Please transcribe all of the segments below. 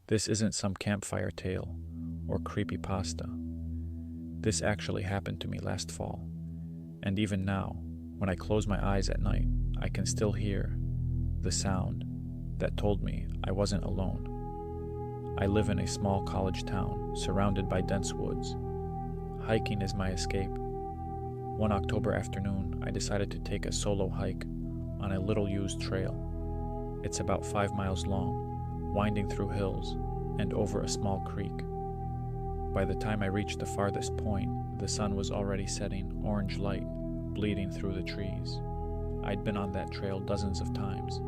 This isn't some campfire tale or creepypasta. This actually happened to me last fall, and even now, when I close my eyes at night, I can still hear the sound that told me I wasn't alone. I live in a small college town surrounded by dense woods. Hiking is my escape. One October afternoon, I decided to take a solo hike on a little-used trail. It's about 5 miles long, winding through hills and over a small creek. By the time I reached the farthest point, the sun was already setting orange light bleeding through the trees. I'd been on that trail dozens of times,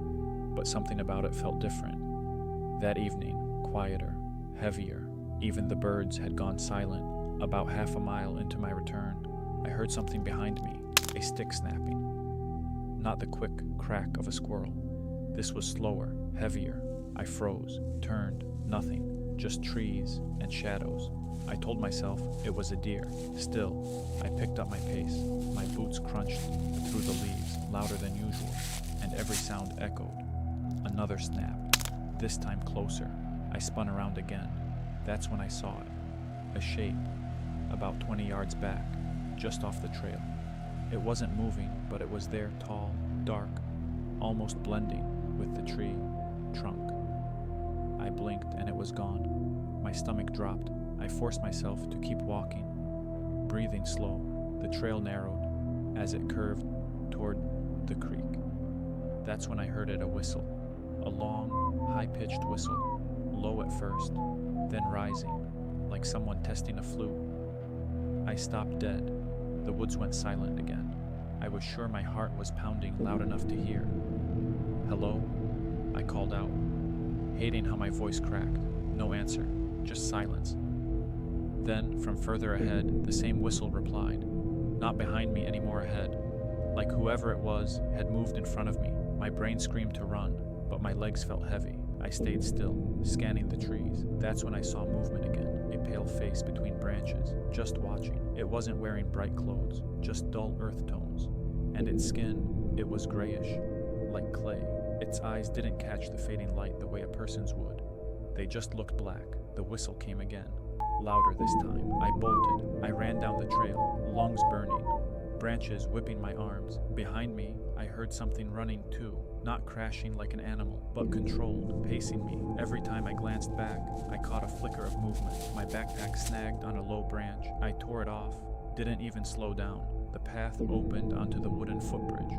but something about it felt different. That evening, quieter, heavier, even the birds had gone silent. About half a mile into my return, I heard something behind me, a stick snapping. Not the quick crack of a squirrel. This was slower, heavier. I froze, turned, nothing, just trees and shadows. I told myself it was a deer. Still, I picked up my pace. My boots crunched through the leaves, louder than usual, and every sound echoed. Another snap, this time closer. I spun around again. That's when I saw it. A shape, about 20 yards back, just off the trail. It wasn't moving, but it was there, tall, dark, almost blending with the tree trunk. I blinked and it was gone. My stomach dropped. I forced myself to keep walking, breathing slow. The trail narrowed as it curved toward the creek. That's when I heard it, a whistle. A long, high-pitched whistle, low at first, then rising, like someone testing a flute. I stopped dead. The woods went silent again. I was sure my heart was pounding loud enough to hear. "Hello?" I called out, hating how my voice cracked. No answer, just silence. Then, from further ahead, the same whistle replied. Not behind me, anymore ahead. Like whoever it was had moved in front of me. My brain screamed to run, but my legs felt heavy. I stayed still, scanning the trees. That's when I saw movement again, a pale face between branches, just watching. It wasn't wearing bright clothes, just dull earth tones. And its skin, it was grayish, like clay. Its eyes didn't catch the fading light the way a person's would. They just looked black. The whistle came again, louder this time. I bolted. I ran down the trail, lungs burning, branches whipping my arms. Behind me, I heard something running too, not crashing like an animal, but controlled, pacing me. Every time I glanced back, I caught a flicker of movement. My backpack snagged on a low branch. I tore it off, didn't even slow down. The path opened onto the wooden footbridge,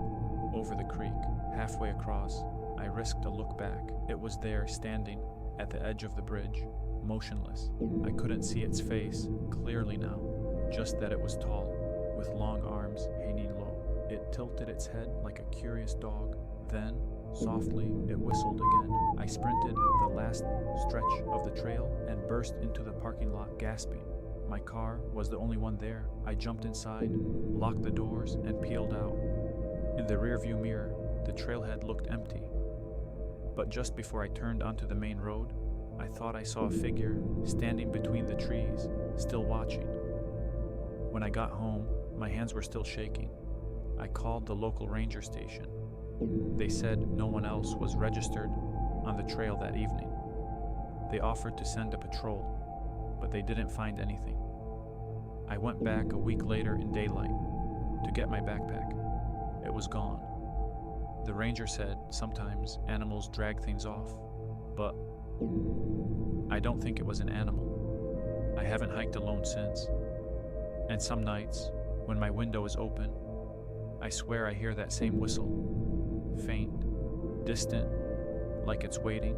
over the creek. Halfway across, I risked a look back. It was there, standing at the edge of the bridge, motionless. I couldn't see its face clearly now, just that it was tall, with long arms hanging low. It tilted its head like a curious dog. Then, softly, it whistled again. I sprinted the last stretch of the trail and burst into the parking lot, gasping. My car was the only one there. I jumped inside, locked the doors, and peeled out. In the rearview mirror, the trailhead looked empty. But just before I turned onto the main road, I thought I saw a figure standing between the trees, still watching. When I got home, my hands were still shaking. I called the local ranger station. They said no one else was registered on the trail that evening. They offered to send a patrol, but they didn't find anything. I went back a week later in daylight to get my backpack. It was gone. The ranger said sometimes animals drag things off, but I don't think it was an animal. I haven't hiked alone since. And some nights, when my window is open, I swear I hear that same whistle. Faint, distant, like it's waiting.